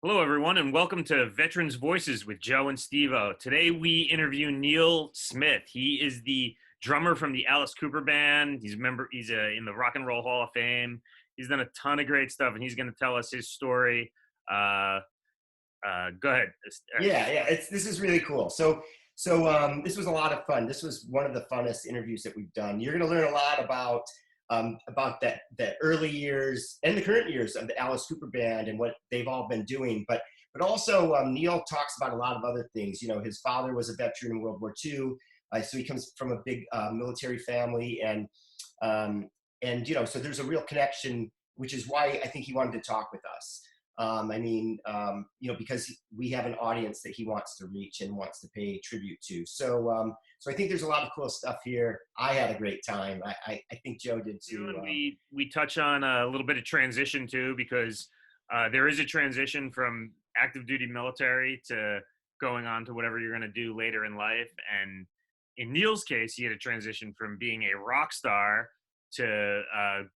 Hello, everyone, and welcome to Veterans Voices with Joe and SteveO. Today, we interview Neal Smith. He is the drummer from the Alice Cooper Band. He's a member. He's in the Rock and Roll Hall of Fame. He's done a ton of great stuff, and he's going to tell us his story. Go ahead. Yeah, this is really cool. So this was a lot of fun. This was one of the funnest interviews that we've done. You're going to learn a lot about that the early years and the current years of the Alice Cooper Band and what they've all been doing. But also Neal talks about a lot of other things. You know, his father was a veteran in World War II, so he comes from a big military family, and so there's a real connection, which is why I think he wanted to talk with us. Because we have an audience that he wants to reach and wants to pay tribute to. So I think there's a lot of cool stuff here. I had a great time. I think Joe did too. And we touch on a little bit of transition too, because there is a transition from active duty military to going on to whatever you're going to do later in life. And in Neal's case, he had a transition from being a rock star to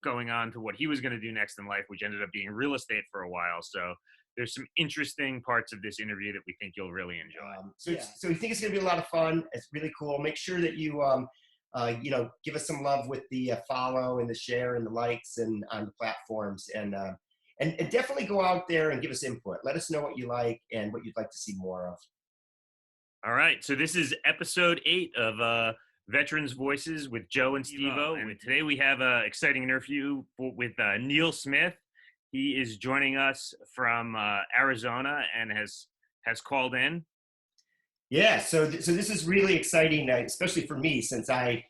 going on to what he was going to do next in life, which ended up being real estate for a while. So there's some interesting parts of this interview that we think you'll really enjoy. So we think it's going to be a lot of fun. It's really cool. Make sure that you give us some love with the follow and the share and the likes and on the platforms, and definitely go out there and give us input. Let us know what you like and what you'd like to see more of. All right. So this is episode 8 of Veterans Voices with Joe and SteveO. And today we have an exciting interview with Neal Smith. He is joining us from Arizona and has called in. Yeah, so this is really exciting, especially for me, since I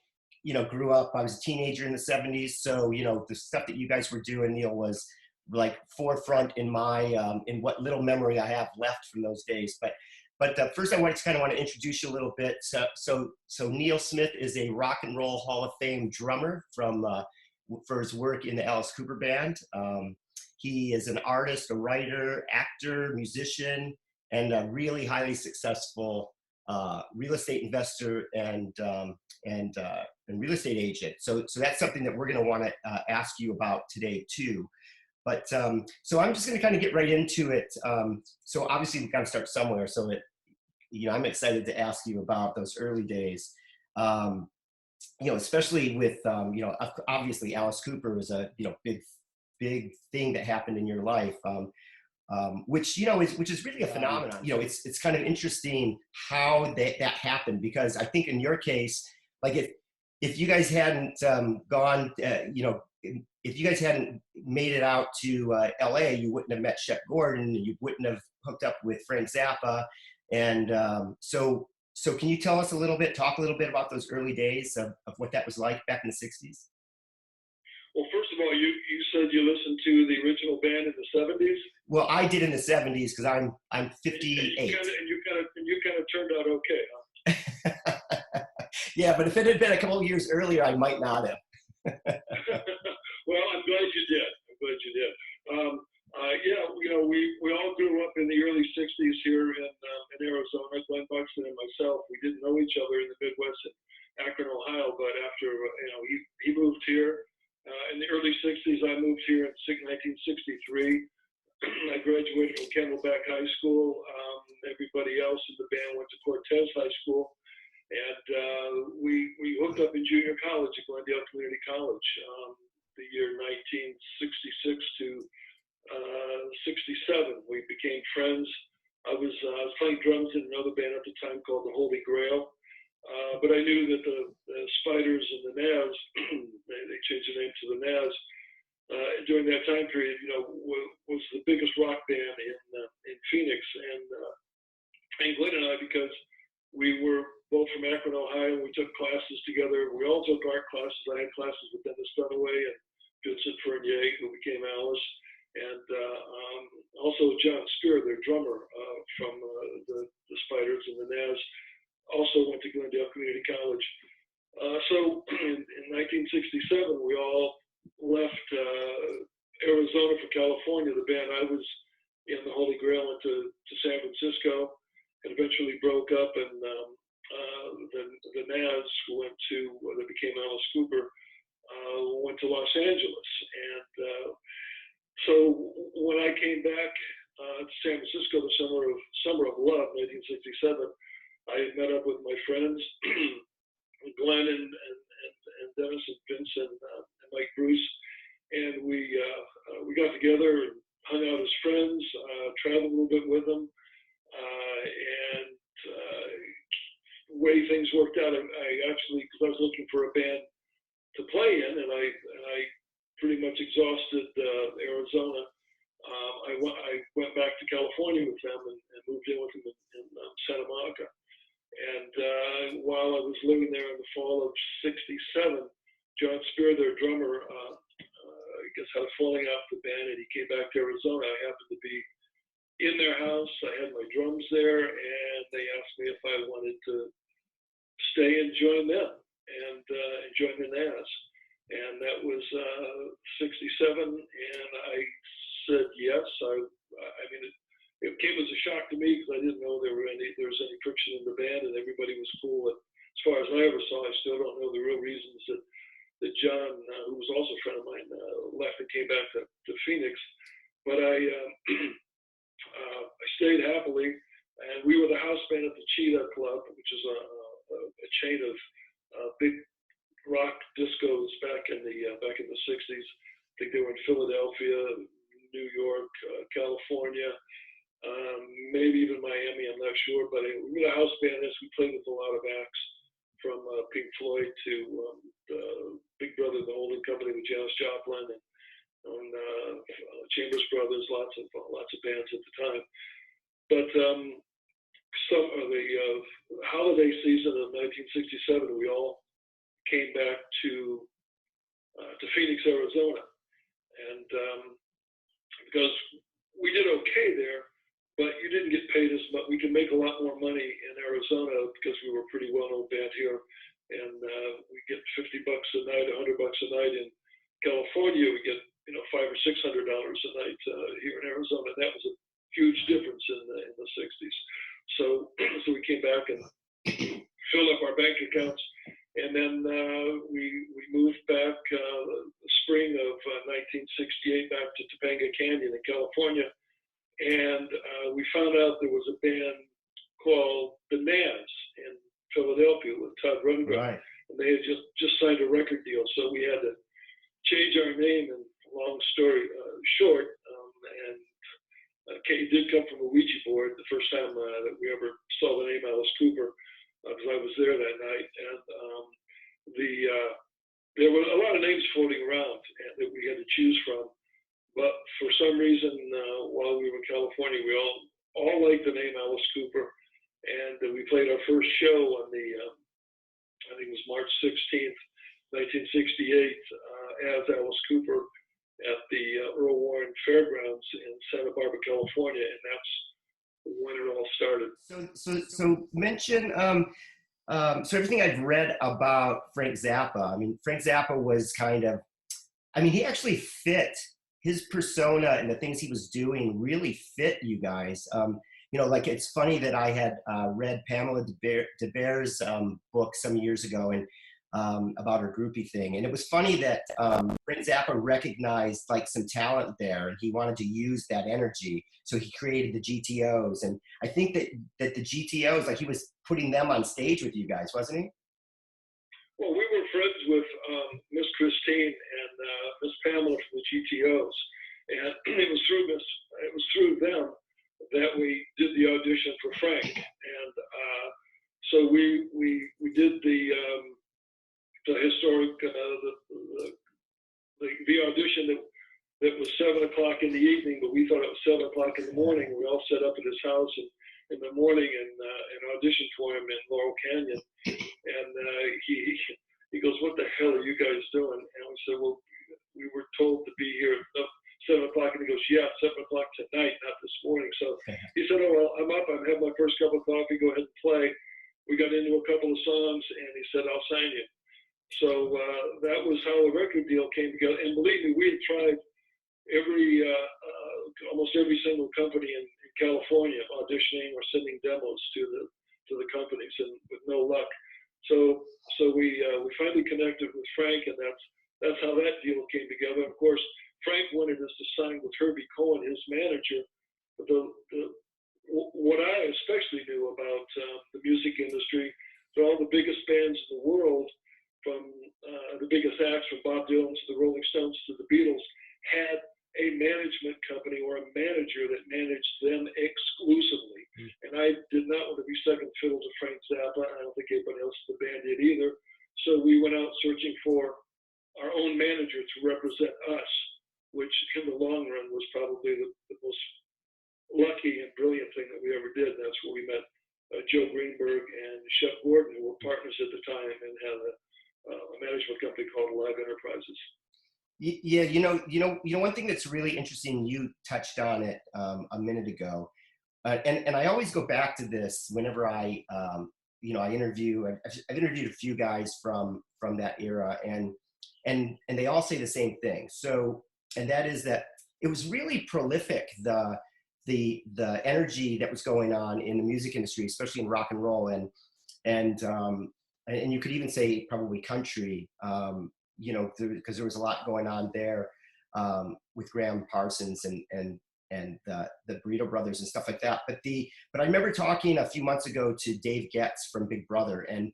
grew up. I was a teenager in the '70s, so the stuff that you guys were doing, Neal, was like forefront in my in what little memory I have left from those days. But first, I want to introduce you a little bit. So Neal Smith is a Rock and Roll Hall of Fame drummer for his work in the Alice Cooper Band. He is an artist, a writer, actor, musician, and a really highly successful real estate investor and real estate agent. So that's something that we're going to want to ask you about today too. But so I'm just going to kind of get right into it. So obviously we've got to start somewhere. So I'm excited to ask you about those early days. Especially with obviously Alice Cooper was a big thing that happened in your life. Which is really a phenomenon. It's kind of interesting how that happened, because I think in your case, like if you guys hadn't gone, if you guys hadn't made it out to LA, you wouldn't have met Shep Gordon, you wouldn't have hooked up with Frank Zappa, and so can you talk a little bit about those early days of what that was like back in the '60s? Well, first of all, you said you listened to the original band in the '70s. Well, I did in the '70s because I'm 58. And you kind of turned out okay, huh? Yeah, but if it had been a couple of years earlier, I might not have. Well, I'm glad you did. We all grew up in the early '60s here in Arizona. Glenn Buxton and myself, we didn't know each other in the Midwest in Akron, Ohio. But after he moved here. In the early '60s, I moved here in 1963. I graduated from Camelback High School. Everybody else in the band went to Cortez High School. And we hooked up in junior college at Glendale Community College, the year 1966 to 67. We became friends. I was playing drums in another band at the time called the Holy Grail. But I knew that the Spiders and the Naz, they changed the name to the Naz, during that time period, was the biggest rock band in Phoenix. And Glenn and I, because we were both from Akron, Ohio, we took classes together. We all took art classes. I had classes with Dennis Dunaway and Vincent Fournier, who became Alice, and also John Spear, their drummer from the Spiders and the Naz. Also went to Glendale Community College. So in 1967, we all left Arizona for California. The band I was in, the Holy Grail, went to San Francisco and eventually broke up. And the Naz, who that became Alice Cooper, went to Los Angeles. And so when I came back to San Francisco the summer of love, 1967. I had met up with my friends, Glenn and Dennis and Vince and Mike Bruce, and we got together and hung out as friends, traveled a little bit with them, and the way things worked out, I actually, because I was looking for a band to play in, and I pretty much exhausted Arizona. I went back to California with them and moved in with them in Santa Monica. And while I was living there in the fall of '67, John Spear, their drummer, I guess had a falling out with the band, and he came back to Arizona. I happened to be in their house. I had my drums there, and they asked me if I wanted to stay and join them and join the Nas. And that was '67, and I said yes. I mean, it came as a shock to me because I didn't know there was any friction in the band, and everybody was cool. And as far as I ever saw, I still don't know the real reasons that John, who was also a friend of mine, left and came back to Phoenix. But I stayed happily, and we were the house band at the Cheetah Club, which is a chain of big rock discos back in the '60s. I think they were in Philadelphia, New York, California, maybe even Miami. I'm not sure, but we were a house band. We played with a lot of acts, from Pink Floyd to Big Brother, the Holding Company with Janis Joplin, and Chambers Brothers, lots of bands at the time. But some of the holiday season of 1967, we all came back to Phoenix, Arizona, and because we did okay there, but you didn't get paid as much. We could make a lot more money in Arizona because we were a pretty well-known band here, and we get $50 a night, $100 a night. In California, we get $500 or $600 a night here in Arizona. That was a huge difference in the '60s. So we came back and filled up our bank accounts, and then we moved back the spring of 1968 back to Topanga Canyon in California, and we found out there was a band called the Nas in Philadelphia with Todd Rundgren, right. And they had just signed a record deal, so we had to change our name. And long story short, and Kate did come from a Ouija board the first time that we ever saw the name Alice Cooper, because I was there that night, and there were a lot of names floating around that we had to choose from, but for some reason, while we were in California, we all liked the name Alice Cooper, and we played our first show on the I think it was March 16th, 1968, as Alice Cooper at the Earl Warren Fairgrounds in Santa Barbara, California, and that's when it all started. So mention so everything I've read about Frank Zappa. I mean, Frank Zappa was he actually fit his persona, and the things he was doing really fit you guys. Like it's funny that I had read Pamela DeBear's book some years ago, and about her groupie thing. And it was funny that Frank Zappa recognized like some talent there, and he wanted to use that energy. So he created the GTOs. And I think that the GTOs, like he was putting them on stage with you guys, wasn't he? Well, we were friends with Miss Christine and Miss Pamela from the GTOs. And it was through them that we did the audition for Frank. And so we did the historic, the audition that was 7 o'clock in the evening, but we thought it was 7 o'clock in the morning. We all set up at his house in the morning and auditioned for him in Laurel Canyon. And he goes, "What the hell are you guys doing?" And we said, "Well, we were told to be here at 7 o'clock." And he goes, "Yeah, 7 o'clock tonight, not this morning." So he said, "Oh, well, I'm up. I'm having my first cup of coffee. Go ahead and play." We got into a couple of songs, and he said, "I'll sign you." So that was how the record deal came together. And believe me, we had tried almost every single company in California, auditioning or sending demos to the companies, and with no luck. So we finally connected with Frank, and that's how that deal came together. Of course, Frank wanted us to sign with Herbie Cohen, his manager, But what I especially knew about the music industry, that all the biggest bands in the world, from the biggest acts from Bob Dylan to the Rolling Stones to the Beatles, had a management company or a manager that managed them exclusively. And I did not want to be second fiddle to Frank Zappa. I don't think anybody else in the band did either. So we went out searching for our own manager to represent us, which in the long run was probably the most lucky and brilliant thing that we ever did. That's where we met Joe Greenberg and Shep Gordon, who were partners at the time and had a management company called Live Enterprises. Yeah, one thing that's really interesting, you touched on it a minute ago, and I always go back to this whenever I interview. I've interviewed a few guys from that era, and they all say the same thing. So, and that is that it was really prolific, the energy that was going on in the music industry, especially in rock and roll, and you could even say probably country. Because there was a lot going on there with Graham Parsons and the Burrito Brothers and stuff like that. But I remember talking a few months ago to Dave Getz from Big Brother, and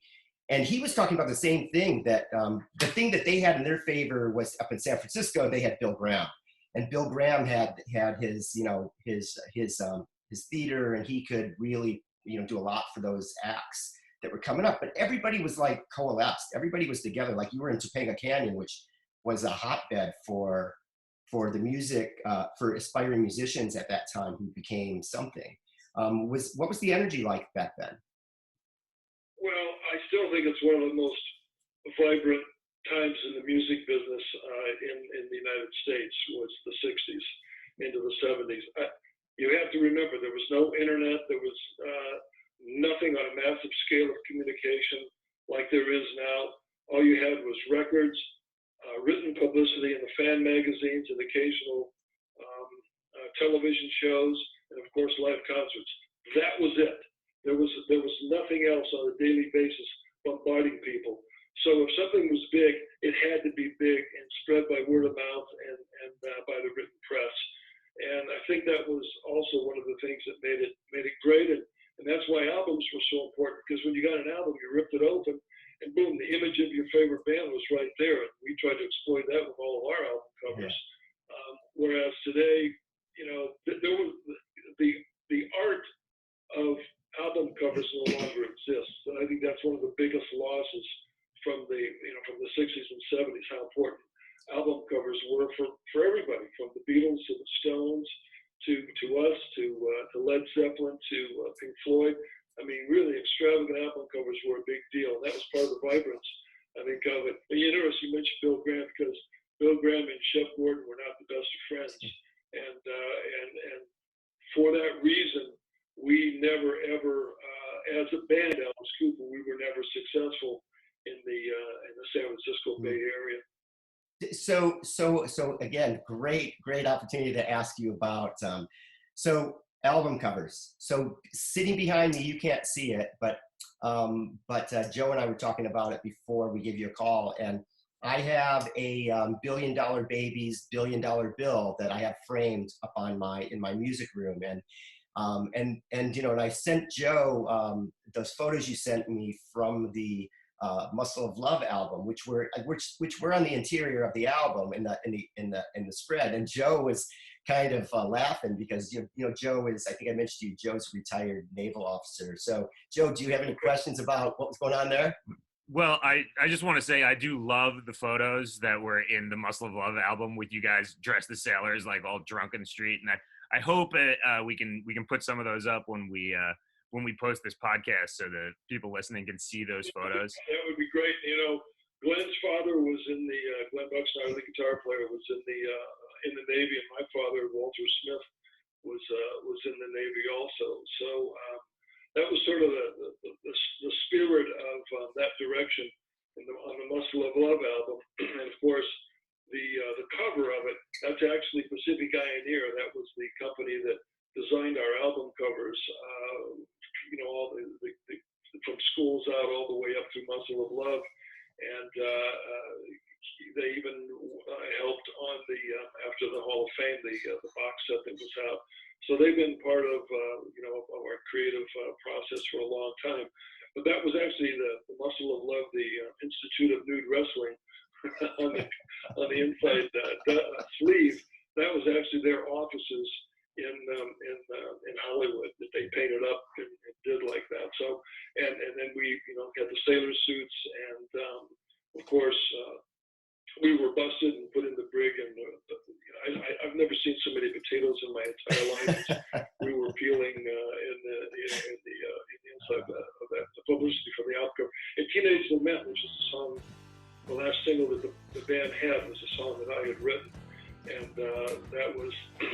he was talking about the same thing, that the thing that they had in their favor was up in San Francisco, they had Bill Graham, and Bill Graham had his his theater, and he could really do a lot for those acts that were coming up. But everybody was like coalesced. Everybody was together. Like you were in Topanga Canyon, which was a hotbed for the music, for aspiring musicians at that time who became something. What was the energy like back then? Well, I still think it's one of the most vibrant times in the music business in the United States was the 60s into the 70s. You have to remember, there was no internet. There was nothing on a massive scale of communication like there is now. All you had was records, written publicity in the fan magazines, and occasional television shows, and of course live concerts. That was it. There was nothing else on a daily basis bombarding people. So if something was big, it had to be big and spread by word of mouth and by the written press. And I think that was also one of the things that made it great. And that's why albums were so important, because when you got an album, you ripped it open, and boom, the image of your favorite band was right there. And we tried to exploit that with all of our album covers. Yeah. Whereas today, there was the art of album covers no longer exists. And I think that's one of the biggest losses from the 60s and 70s, how important album covers were for everybody, from the Beatles to the Stones, to us, to Led Zeppelin, to Pink Floyd. I mean, really extravagant album covers were a big deal. And that was part of the vibrance, I think, of it. And interesting you mentioned Bill Graham, because Bill Graham and Shep Gordon were not the best of friends. And for that reason, we never ever, as a band, Alice Cooper, we were never successful in the San Francisco Bay Area. So again, great opportunity to ask you about so album covers. So sitting behind me, you can't see it, but Joe and I were talking about it before we gave you a call, and I have a $1 Billion Babies $1 Billion bill that I have framed up on in my music room, and I sent Joe those photos you sent me from the Muscle of Love album, which were on the interior of the album in the spread. And Joe was kind of laughing because Joe is, I think I mentioned to you, Joe's a retired naval officer. So Joe, do you have any questions about what was going on there? Well, I just want to say I do love the photos that were in the Muscle of Love album with you guys dressed as sailors, like all drunk in the street, and I hope we can put some of those up when we post this podcast, so that people listening can see those photos. That would be great. Glenn's father was in the Glenn Bucksnard, the guitar player, was in the Navy, and my father, Walter Smith, was in the Navy also. So that was sort of the spirit of that direction on the Muscle of Love album. And of course, the cover of it, that's actually Pacific Ioneer. That was the company that designed our album covers. All from Schools Out all the way up through Muscle of Love, and they even helped on the after the Hall of Fame, the box set that was out. So they've been part of of our creative process for a long time. But that was actually the Muscle of Love, the Institute of Nude Wrestling on the inside sleeve. That was actually their offices in Hollywood that they painted up and did like that. So and then we had the sailor suits, and of course we were busted and put in the brig, and I've never seen so many potatoes in my entire life. We were peeling in the inside of that, the publicity from the outcome. And Teenage Lament, which is a song, the last single that the band had, was a song that I had written, and that was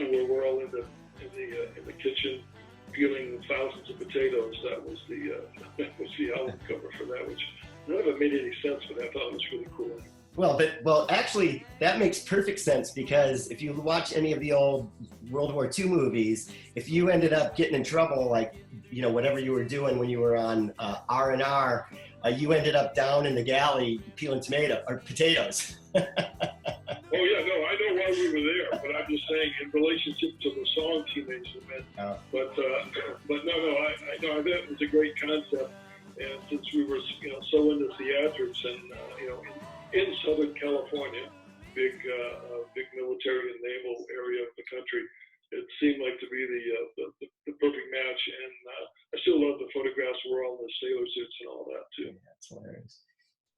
where we're all in the kitchen peeling thousands of potatoes. That was the album cover for that, which none of it made any sense, but I thought it was really cool. Well, actually, that makes perfect sense, because if you watch any of the old World War II movies, if you ended up getting in trouble, like, whatever you were doing when you were on R&R, you ended up down in the galley peeling potatoes. Oh yeah, no, I know why we were there, but I'm just saying in relationship to the song Teenage Lament. Oh. But no, I know that was a great concept, and since we were so into theatrics and in Southern California, big military and naval area of the country, it seemed like to be the perfect match. And I still love the photographs. We're all in the sailor suits and all that too. Yeah, that's hilarious.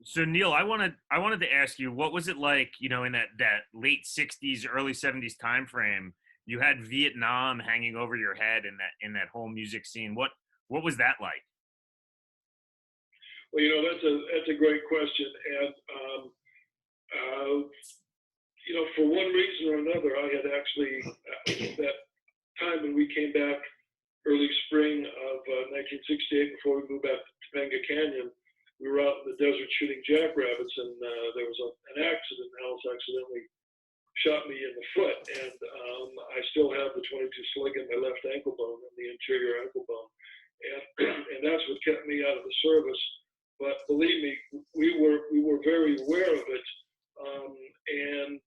So Neal, I wanted to ask you, what was it like, in that late '60s, early '70s time frame? You had Vietnam hanging over your head in that whole music scene. What was that like? Well, that's a great question, and for one reason or another, I had actually that time when we came back, early spring of 1968, before we moved back to Topanga Canyon, we were out in the desert shooting jackrabbits, and there was an accident. Alice accidentally shot me in the foot, and I still have the 22 sling in my left ankle bone, and the interior ankle bone, and that's what kept me out of the service. But believe me, we were very aware of it, and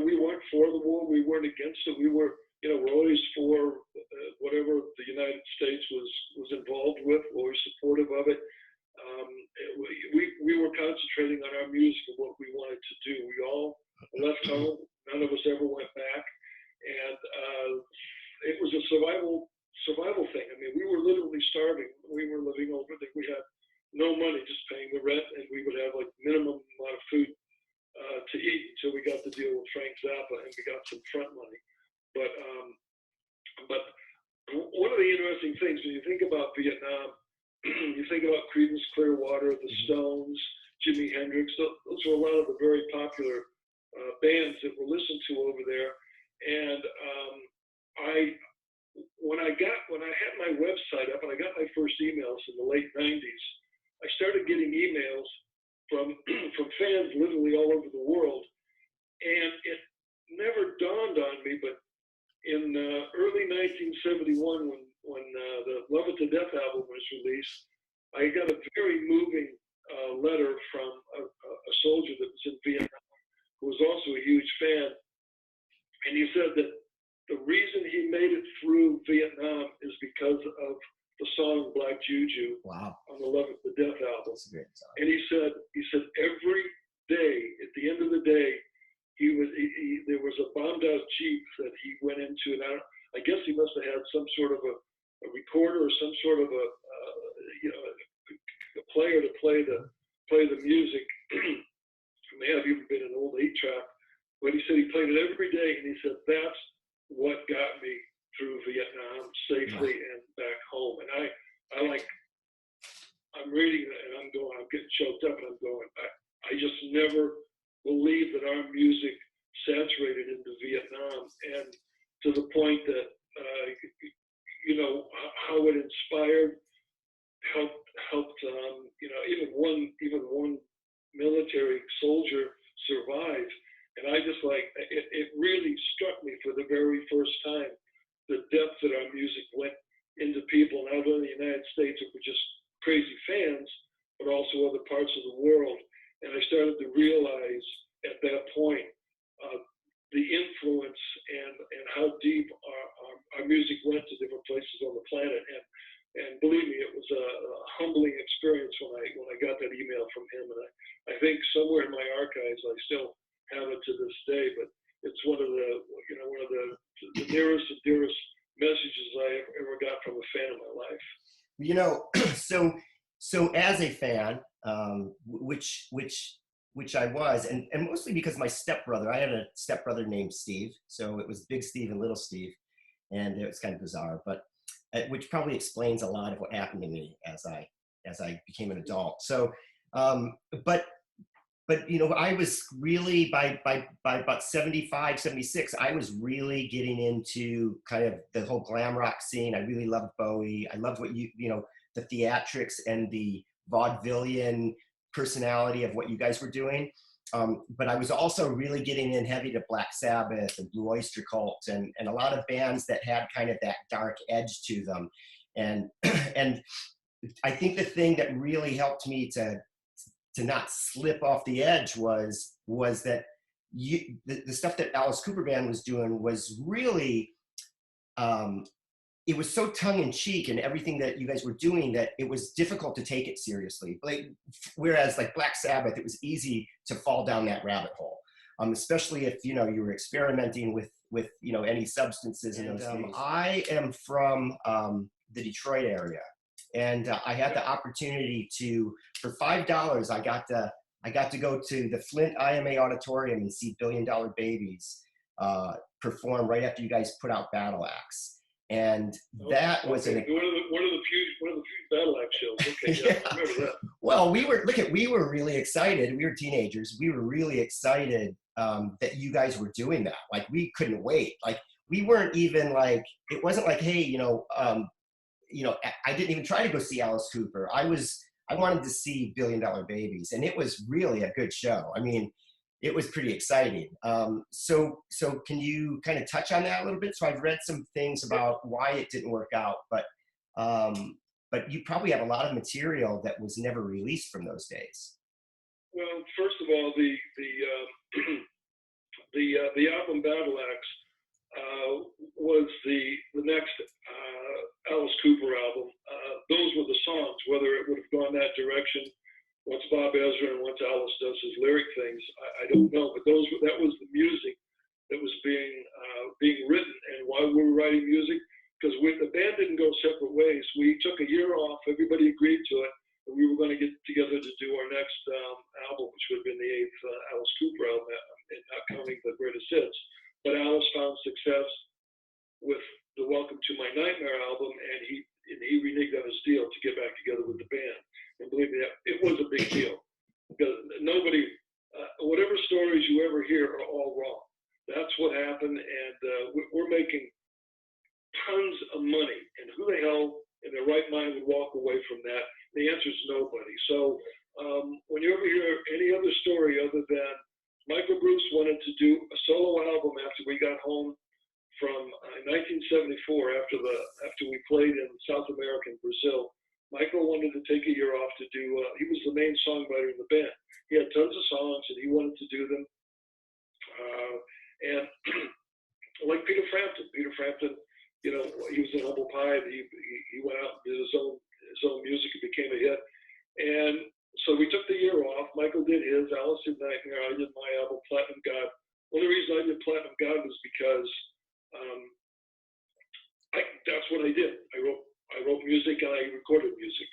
we weren't for the war. We weren't against it. We were, we're always for whatever the United States was involved with. We're always supportive of it. We were concentrating on our music and what we wanted to do. We all left home. None of us ever went back, and it was a survival thing. I mean, we were literally starving. We were living over there. We had no money, just paying the rent, and we would have like minimum amount of food to eat until we got to deal with Frank Zappa and we got some front money. But one of the interesting things when you think about Vietnam, you think about Creedence Clearwater, the Stones, Jimi Hendrix. Those were a lot of the very popular bands that were listened to over there. And when I had my website up and I got my first emails in the late '90s, I started getting emails from fans literally all over the world, and it never dawned on me. But in early 1971, when the Love It to Death album was released, I got a very moving letter from a soldier that was in Vietnam, who was also a huge fan, and he said that the reason he made it through Vietnam is because of the song Black Juju. Wow. On the Love It to Death album. That's a great song. And he said every day, at the end of the day, there was a bombed out Jeep that he went into, and I guess he must have had some sort of a recorder or some sort of a player to play the music. It may have even been an old 8-track, but he said he played it every day, and he said that's what got me through Vietnam safely and back home. And I'm reading that and I'm getting choked up, and I'm going, I just never believed that our music saturated into Vietnam, and to the point that how it inspired, helped even one military soldier survive. And I just it really struck me for the very first time the depth that our music went into people, not only in the United States who were just crazy fans, but also other parts of the world. And I started to realize at that point the influence and how how deep our music went to different places on the planet. And believe me, it was a humbling experience when I got that email from him. And I think somewhere in my archives, I still have it to this day. But it's one of the nearest and dearest messages I ever got from a fan in my life. You know, so as a fan, which I was, and mostly because my stepbrother, I had a stepbrother named Steve, so it was Big Steve and Little Steve, and it was kind of bizarre, but which probably explains a lot of what happened to me as I became an adult. So, but you know, I was really by about 75, 76, I was really getting into kind of the whole glam rock scene. I really loved Bowie. I loved what the theatrics and the vaudevillian personality of what you guys were doing. But I was also really getting in heavy to Black Sabbath and Blue Oyster Cult and a lot of bands that had kind of that dark edge to them. And and I think the thing that really helped me to not slip off the edge was that the stuff that Alice Cooper Band was doing was really, it was so tongue-in-cheek and everything that you guys were doing that it was difficult to take it seriously. Whereas like Black Sabbath, it was easy to fall down that rabbit hole, especially if you were experimenting with any substances in those days. I am from the Detroit area. And I had the opportunity to, for $5, I got to go to the Flint IMA Auditorium and see Billion Dollar Babies perform right after you guys put out Battle Axe, and that was one of the few Battle Axe shows. Okay, yeah, I remember that. Well, we were really excited. We were teenagers. We were really excited that you guys were doing that. Like we couldn't wait. Like we weren't even like, it wasn't like, hey, I didn't even try to go see Alice Cooper. I wanted to see Billion Dollar Babies, and it was really a good show. I mean, it was pretty exciting. So can you kind of touch on that a little bit? So I've read some things about why it didn't work out, but you probably have a lot of material that was never released from those days. Well, first of all, the album Battle Axe was the next Alice Cooper album. Those were the songs. Whether it would have gone that direction once Bob Ezra and once Alice does his lyric things, I don't know. But that was the music that was being written. And why we were writing music, because the band didn't go separate ways. We took a year off. Everybody agreed to it. And we were going to get together to do our next album, which would have been the 8th Alice Cooper album, not counting the greatest hits. But Alice found success with the Welcome to My Nightmare album, and he reneged on his deal to get back together with the band. And believe me, it was a big deal, because nobody, whatever stories you ever hear are all wrong. That's what happened, and we're making tons of money. And who the hell in their right mind would walk away from that? The answer is nobody. So when you ever hear any other story other than Michael Bruce wanted to do a solo album after we got home from 1974, after we played in South America and Brazil, Michael wanted to take a year off to do, he was the main songwriter in the band. He had tons of songs and he wanted to do them. And like Peter Frampton, he was in Humble Pie. He went out and did his own music and became a hit. And so we took the year off. Michael did his, Alice did Nightmare, I did my album, Platinum God. One of the reasons I did Platinum God was because that's what I did. I wrote music and I recorded music.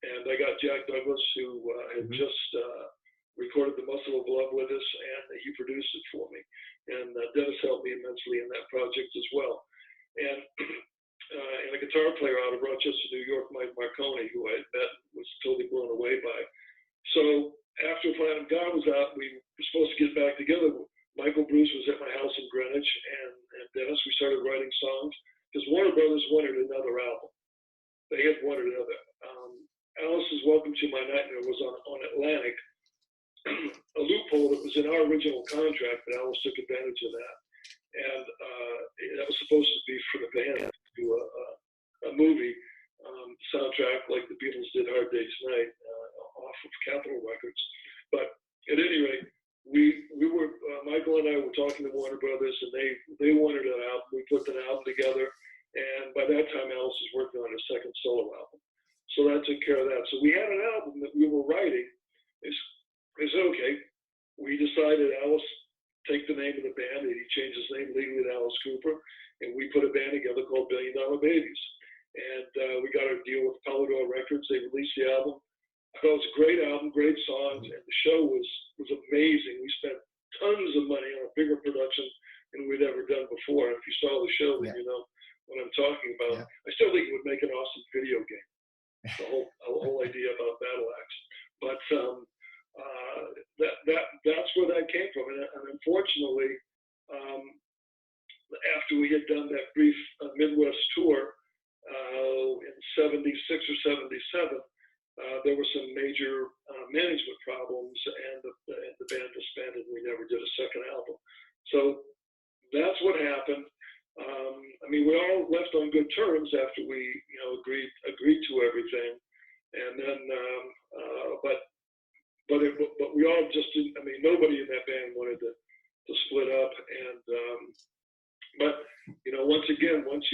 And I got Jack Douglas, who had just recorded The Muscle of Love with us, and he produced it for me. And Dennis helped me immensely in that project as well. And a guitar player out of Rochester, New York, Mike Marconi, who I had met, was totally blown away by. So after Platinum God was out, we were supposed to get back together. Michael Bruce was at my house in Greenwich, and Dennis, we started writing songs, because Warner Brothers wanted another album. They had wanted another. Alice's Welcome to My Nightmare was on Atlantic, a loophole that was in our original contract, but Alice took advantage of that. And that was supposed to be for the band to do a movie soundtrack like the Beatles did Hard Day's Night off of Capitol Records. But at any rate, we were Michael and I were talking to Warner Brothers, and they wanted an album. We put an album together. And by that time, Alice was working on her second solo album. So that took care of that. So we had an album that we were writing. They said, okay, we decided Alice take the name of the band, and he changed his name legally to Alice Cooper, and we put a band together called $1 Billion Babies. And we got a deal with Polydor Records. They released the album. I thought it was a great album, great songs, and the show was amazing. We spent tons of money on a bigger production than we'd ever done before. And if you saw the show, then you know what I'm talking about. I still think it would make an awesome video game. The whole idea about battle axe. But that's where that came from. And unfortunately, after we had done that brief Midwest tour in '76 or '77, there were some major management problems, and the band disbanded, and we never did a second album. So that's what happened. I mean, we all left on good terms after we, agreed to everything, and then, but we all just didn't. I mean, nobody in that band wanted to split up, and but once again, once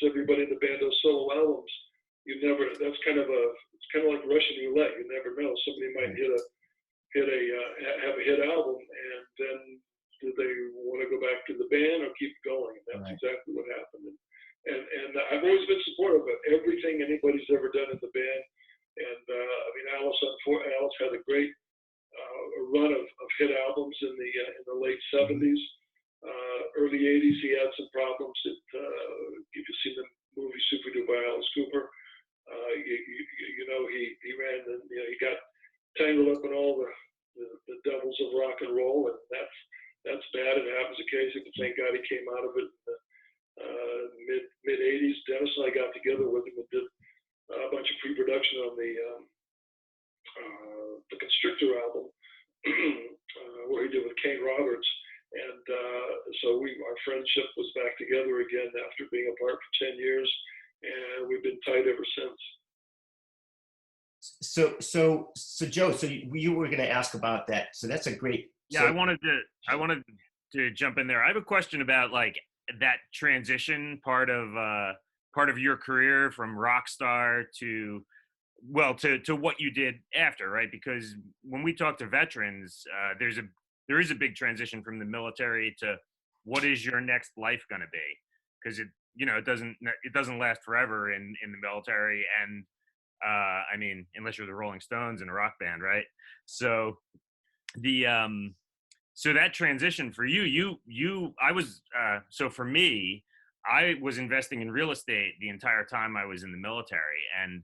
everybody in the band does solo albums, you never. That's kind of it's kind of like Russian roulette. You never know. Somebody might have a hit album, and then do they want to go back to the band or keep going? And that's exactly what happened. And I've always been supportive of everything anybody's ever done in the band. And I mean, Alice had a great run of hit albums in the late '70s, early '80s. He had some problems. If you've seen the movie Super Duper by Alice Cooper, he ran and he got tangled up in all the devils of rock and roll, and that's bad. It happens occasionally, but thank God he came out of it in the mid '80s. Dennis and I got together with him and did a bunch of pre-production on the Constrictor album, where he did with Kane Roberts, and so our friendship was back together again after being apart for 10 years, and we've been tight ever since. So Joe, so you were going to ask about that. So that's a great. Yeah, I wanted to jump in there. I have a question about like that transition part of your career from rock star to what you did after, right? Because when we talk to veterans, there is a big transition from the military to what is your next life going to be? Because it doesn't last forever in the military, and I mean, unless you're the Rolling Stones in a rock band, right? So so that transition for so for me, I was investing in real estate the entire time I was in the military, and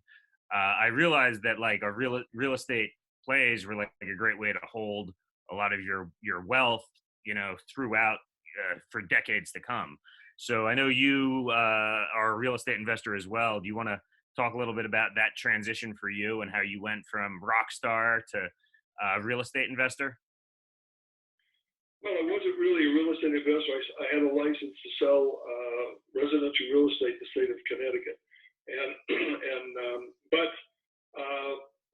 I realized that like a real estate plays were like a great way to hold a lot of your wealth, throughout for decades to come. So I know you are a real estate investor as well. Do you want to talk a little bit about that transition for you and how you went from rock star to real estate investor? Well, I wasn't really a real estate investor. I had a license to sell residential real estate in the state of Connecticut, but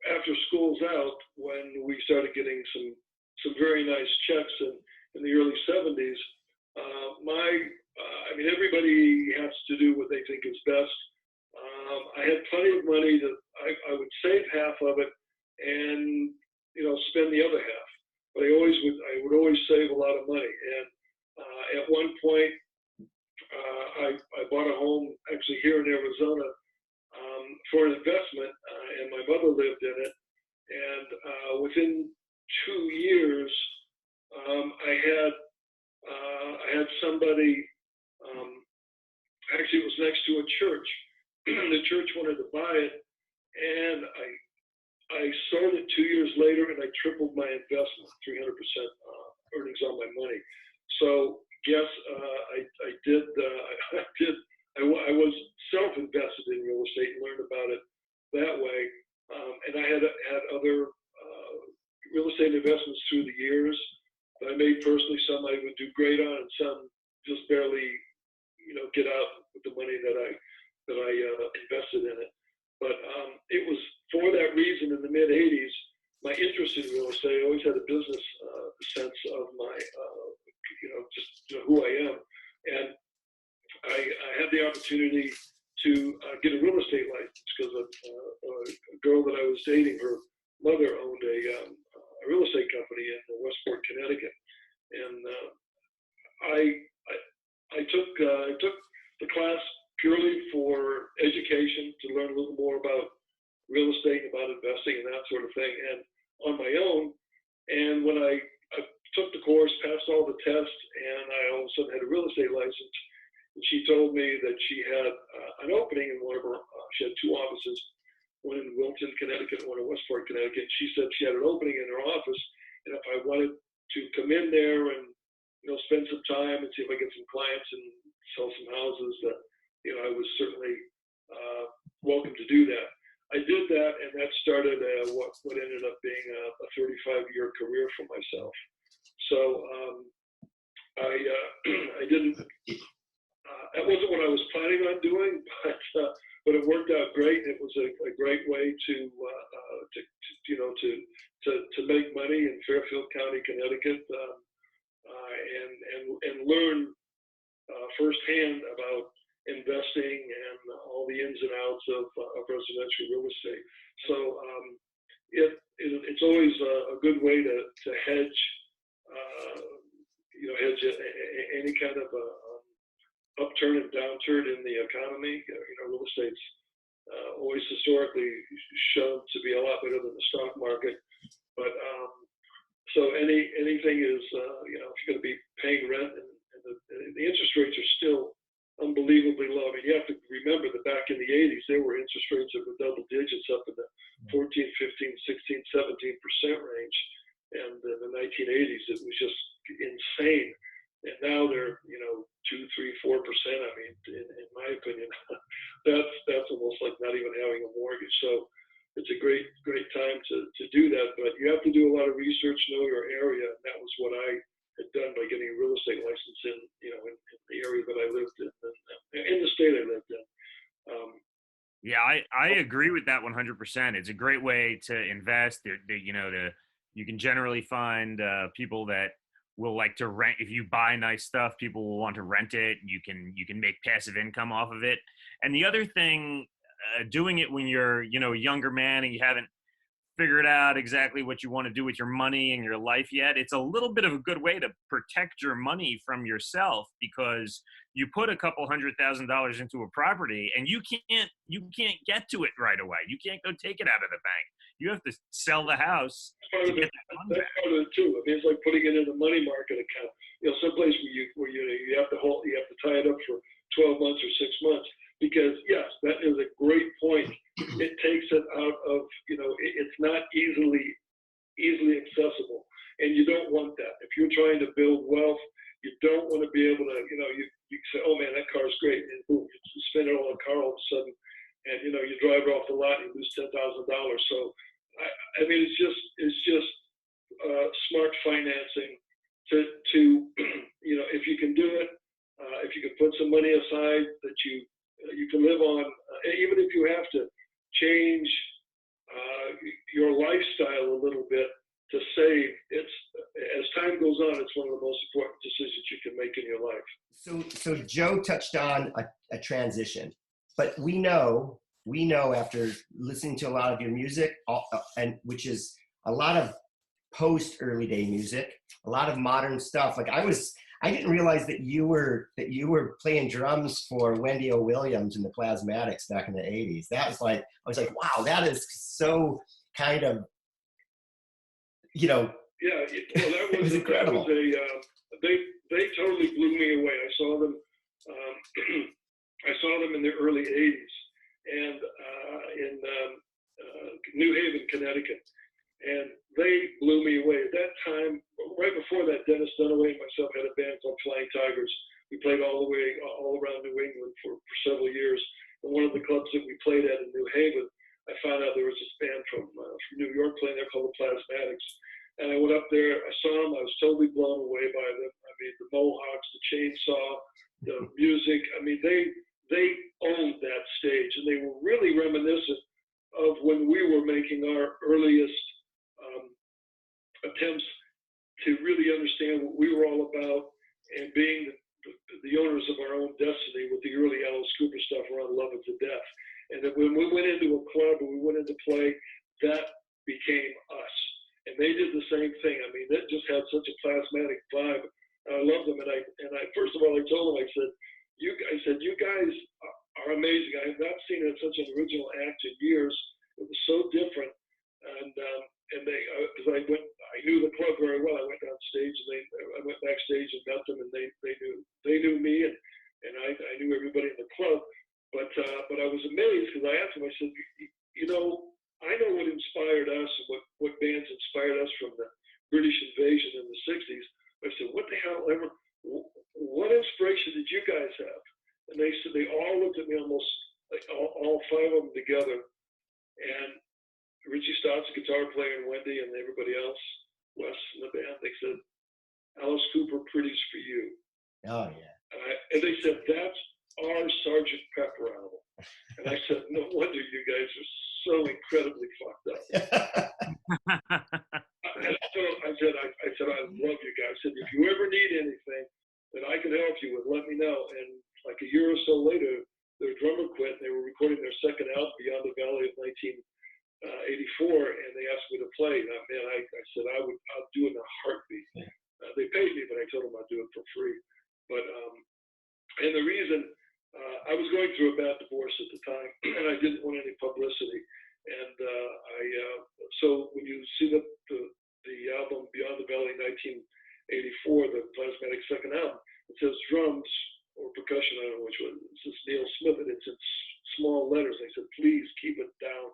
after school's out, when we started getting some very nice checks in the early '70s, I mean, everybody has to do what they think is best. I had plenty of money that I would save half of it and spend the other half. But I would always save a lot of money. And at one point, I bought a home actually here in Arizona for an investment, and my mother lived in it. And within 2 years, I had somebody. Actually, it was next to a church. The church wanted to buy it, and I sold it 2 years later, and I tripled my investment, 300% earnings on my money. So yes, I did. I was self-invested in real estate and learned about it that way. And I had other real estate investments through the years that I made personally. Some I would do great on, and some just barely, get out with the money that I invested in it. But it was for that reason in the mid '80s, my interest in real estate. I always had a business sense of my, who I am, and had the opportunity to get a real estate license because a girl that I was dating, her mother owned a real estate company in Westport, Connecticut, and I took the class purely for education to learn a little more about real estate, about investing, and that sort of thing, and on my own. And when I took the course, passed all the tests, and I all of a sudden had a real estate license. And she told me that she had an opening in one of her. She had two offices, one in Wilton, Connecticut, one in Westport, Connecticut. She said she had an opening in her office, and if I wanted to come in there and spend some time and see if I get some clients and sell some houses, that I was certainly welcome to do that. I did that, and that started what ended up being a 35-year career for myself. So I didn't. That wasn't what I was planning on doing, but it worked out great. It was a great way to make money in Fairfield County, Connecticut, and learn firsthand about investing and all the ins and outs of residential real estate. So it's always a good way to hedge, hedge any kind of upturn and downturn in the economy. Real estate's always historically shown to be a lot better than the stock market. But so anything is, if you're going to be paying rent, and the interest rates are still unbelievably low. I mean, you have to remember that back in the 80s, there were interest rates that were double digits up in the 14, 15, 16, 17% range. And in the 1980s, it was just insane. And now they're, 2, 3, 4%. I mean, in my opinion, that's almost like not even having a mortgage. So it's a great time to do that. But you have to do a lot of research, know your area. And that was what I had done by getting a real estate license in the area that I lived in the state I lived in. Yeah, I agree with that 100%. It's a great way to invest. You can generally find people that will like to rent. If you buy nice stuff, people will want to rent it. You can make passive income off of it. And the other thing, doing it when you're a younger man and you haven't figured out exactly what you want to do with your money and your life yet, it's a little bit of a good way to protect your money from yourself, because you put a couple $100,000 into a property and you can't get to it right away. You can't go take it out of the bank. You have to sell the house to get that money back. That's part of it too. I mean, it's like putting it in a money market account. Someplace where you have to tie it up for 12 months or 6 months. Because yes, that is a great point. It takes it out of, it's not easily accessible, and you don't want that. If you're trying to build wealth, you don't want to be able to, you say, oh man, that car's great, and boom, you spend it on a car all of a sudden, and you drive it off the lot and you lose $10,000. So, I mean, it's just smart financing to if you can do it, if you can put some money aside that you can live on, even if you have to change your lifestyle a little bit to save. As time goes on, it's one of the most important decisions you can make in your life. So Joe touched on a transition, but we know after listening to a lot of your music, and which is a lot of post early day music, a lot of modern stuff. Like I didn't realize that you were playing drums for Wendy O. Williams and the Plasmatics back in the 80s. That was like, I was like, wow, that is so kind of, Yeah, well, that was, it was incredible. That was they totally blew me away. I saw them in the early 80s and in New Haven, Connecticut. And they blew me away. At that time, right before that, Dennis Dunaway and myself had a band called Flying Tigers. We played all around New England for several years. And one of the clubs that we played at in New Haven, I found out there was this band from New York playing there called the Plasmatics. And I went up there, I saw them, I was totally blown away by them. I mean, the mohawks, the chainsaw, the music. I mean, they owned that stage, and they were really reminiscent of when we were making our earliest attempts to really understand what we were all about and being the owners of our own destiny with the early Alice Cooper stuff around Love It to Death. And then when we went into a club or we went into play, that became us. And they did the same thing. I mean, that just had such a plasmatic vibe. I love them. And I first of all, I told them, I said, you guys are amazing. I have not seen such an original act in years. It was so different. And they, because I knew the club very well. I went on stage and I went backstage and met them, and they knew me, and I knew everybody in the club. But I was amazed because I asked them. I said, I know what inspired us and what bands inspired us from the British invasion in the '60s. I said, what the hell ever? What inspiration did you guys have? And they said they all looked at me almost like all five of them together, and Richie Stott's the guitar player and Wendy and everybody else, Wes in the band, they said, Alice Cooper, Pretty's for You. Oh, yeah. And they said, that's our Sgt. Pepper album. And I said, no wonder you guys are so incredibly fucked up. I said, I love you guys. I said, if you ever need anything that I can help you with, let me know. And like a year or so later, their drummer quit, and they were recording their second album, Beyond the Valley of 1984, and they asked me to play. And I said I'll do it in a heartbeat. Yeah. They paid me, but I told them I'd do it for free. But and the reason I was going through a bad divorce at the time, and I didn't want any publicity. And so when you see the album Beyond the Valley 1984, the Plasmatic second album, it says drums or percussion. I don't know which one. It says Neal Smith, and it's in small letters. I said, please keep it down.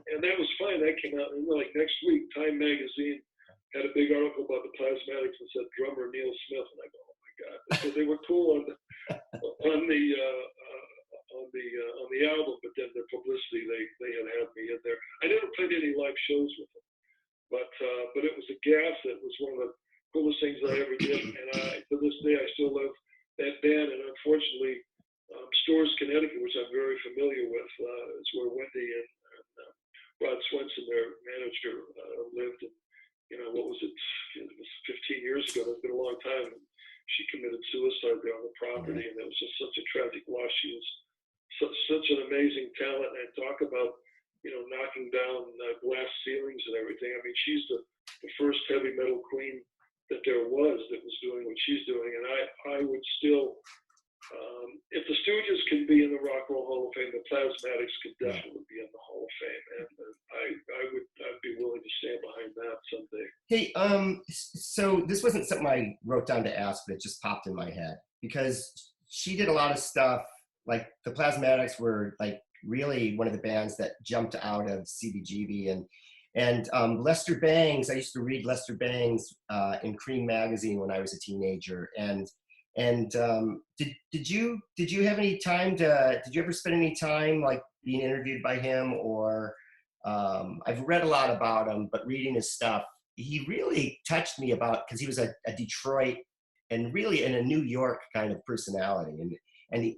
And that was fine. That came out, and like next week, Time Magazine had a big article about the Plasmatics and said drummer Neal Smith, and I go, oh my god! So they were cool on the album, but then the publicity they had me in there. I never played any live shows with them, but it was a gas. It was one of the coolest things I ever did, and to this day I still love that band. And unfortunately, Storrs, Connecticut, which I'm very familiar with, is where Wendy and Rod Swenson, their manager, lived. And what was it? It was 15 years ago. It's been a long time. And she committed suicide there on the property, and it was just such a tragic loss. She was such an amazing talent. And I talk about knocking down glass ceilings and everything. I mean, she's the first heavy metal queen that there was that was doing what she's doing. And I would still, if the Stooges can be in the Rock and Roll Hall of Fame, the Plasmatics could definitely be in the Hall of Fame. And I'd be willing to stand behind that someday. Hey, so this wasn't something I wrote down to ask, but it just popped in my head because she did a lot of stuff. Like the Plasmatics were like really one of the bands that jumped out of CBGB, and Lester Bangs. I used to read Lester Bangs in Cream magazine when I was a teenager, and did you have any time did you ever spend any time like being interviewed by him? Or I've read a lot about him, but reading his stuff, he really touched me because he was a Detroit and really in a New York kind of personality, and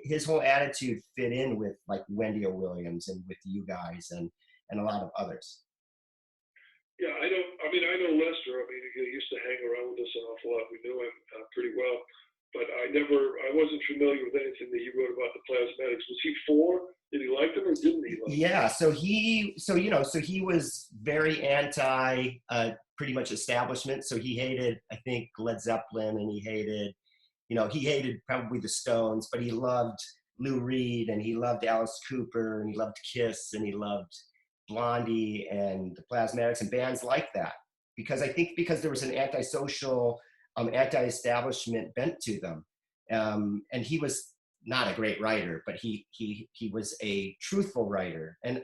his whole attitude fit in with like Wendy O. Williams and with you guys and a lot of others. Yeah, I know Lester. I mean, he used to hang around with us an awful lot. We knew him pretty well, but I wasn't familiar with anything that he wrote about the Plasmatics. Was he for? Did he like them or didn't he like them? Yeah, so he was very anti pretty much establishment. So he hated, I think, Led Zeppelin, and he hated probably the Stones, but he loved Lou Reed, and he loved Alice Cooper, and he loved Kiss, and he loved Blondie and the Plasmatics and bands like that. Because there was an antisocial, anti-establishment bent to them. And he was not a great writer, but he was a truthful writer, and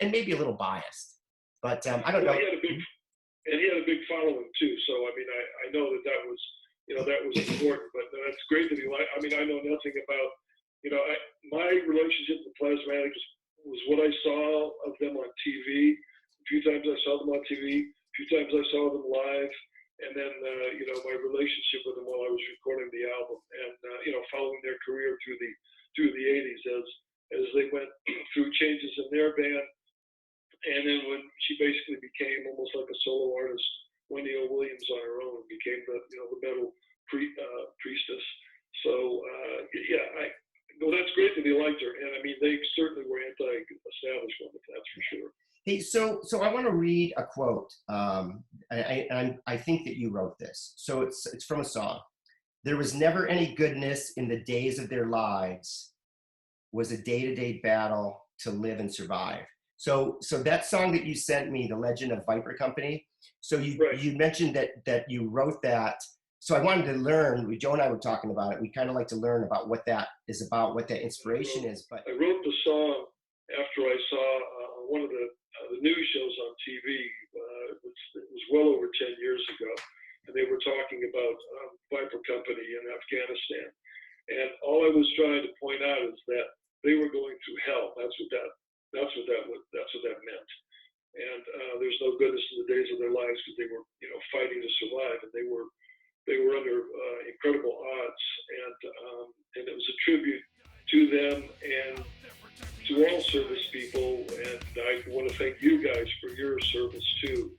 maybe a little biased. But I don't know. He had a big following too. So I mean, I know that was important. But that's great that he liked. I mean, I know nothing about my relationship with Plasmatics was what I saw of them on TV. A few times I saw them on TV. A few times I saw them live. And then, my relationship with them while I was recording the album, and following their career through the 80s as they went through changes in their band, and then when she basically became almost like a solo artist, Wendy O. Williams on her own, became the metal priestess. So liked her, and I mean, they certainly were anti-establishment, that's for sure. Hey, so I want to read a quote. I think that you wrote this. So it's from a song. There was never any goodness in the days of their lives. Was a day-to-day battle to live and survive. So that song that you sent me, The Legend of Viper Company. So you mentioned that you wrote that. So I wanted to learn. Joe and I were talking about it. We kind of like to learn about what that is about, what that inspiration is. But I wrote the song after I saw one of the news shows on TV. It was well over 10 years ago, and they were talking about Viper Company in Afghanistan. And all I was trying to point out is that they were going through hell. That's what that meant. And there's no goodness in the days of their lives because they were, fighting to survive, and they were under incredible odds. And it was a tribute to them and to all service people. And I want to thank you guys for your service too.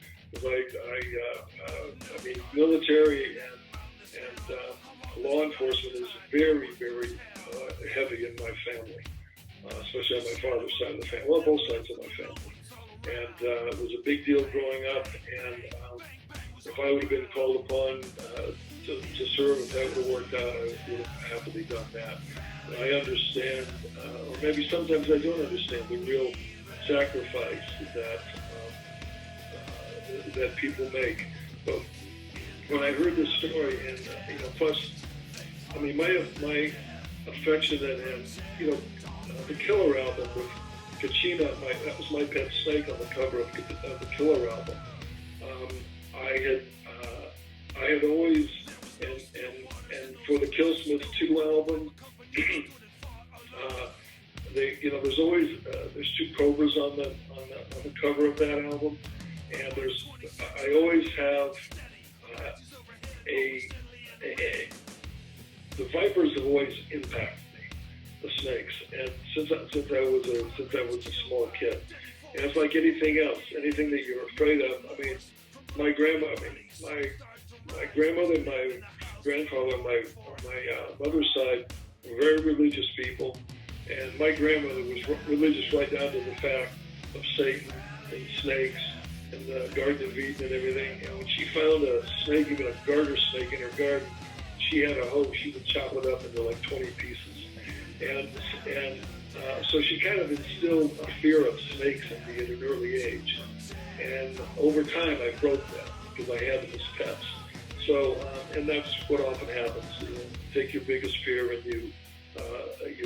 I mean, military and law enforcement is very, very heavy in my family, especially on my father's side of the family. Well, both sides of my family. And it was a big deal growing up. And if I would have been called upon to serve, if that would have worked out, I would have happily done that. And I understand, or maybe sometimes I don't understand the real sacrifice that people make. But when I heard this story, and plus, I mean, my affectionate and the Killer album with Kachina, that was my pet snake on the cover of the Killer album. I had always, and for the Killsmith 2 album, there's always there's 2 cobras on the cover of that album, and I always have the Vipers have always impacted me, the snakes, and since I was a small kid, and it's like anything else, anything that you're afraid of. I mean, my grandmother, my grandfather, my mother's side were very religious people, and my grandmother was religious right down to the fact of Satan and snakes and the Garden of Eden and everything. And when she found a snake, even a garter snake in her garden, she had a hoe. She would chop it up into like 20 pieces. And so she kind of instilled a fear of snakes in me at an early age. And over time, I broke that because I had them as pets. So, and that's what often happens. You take your biggest fear and you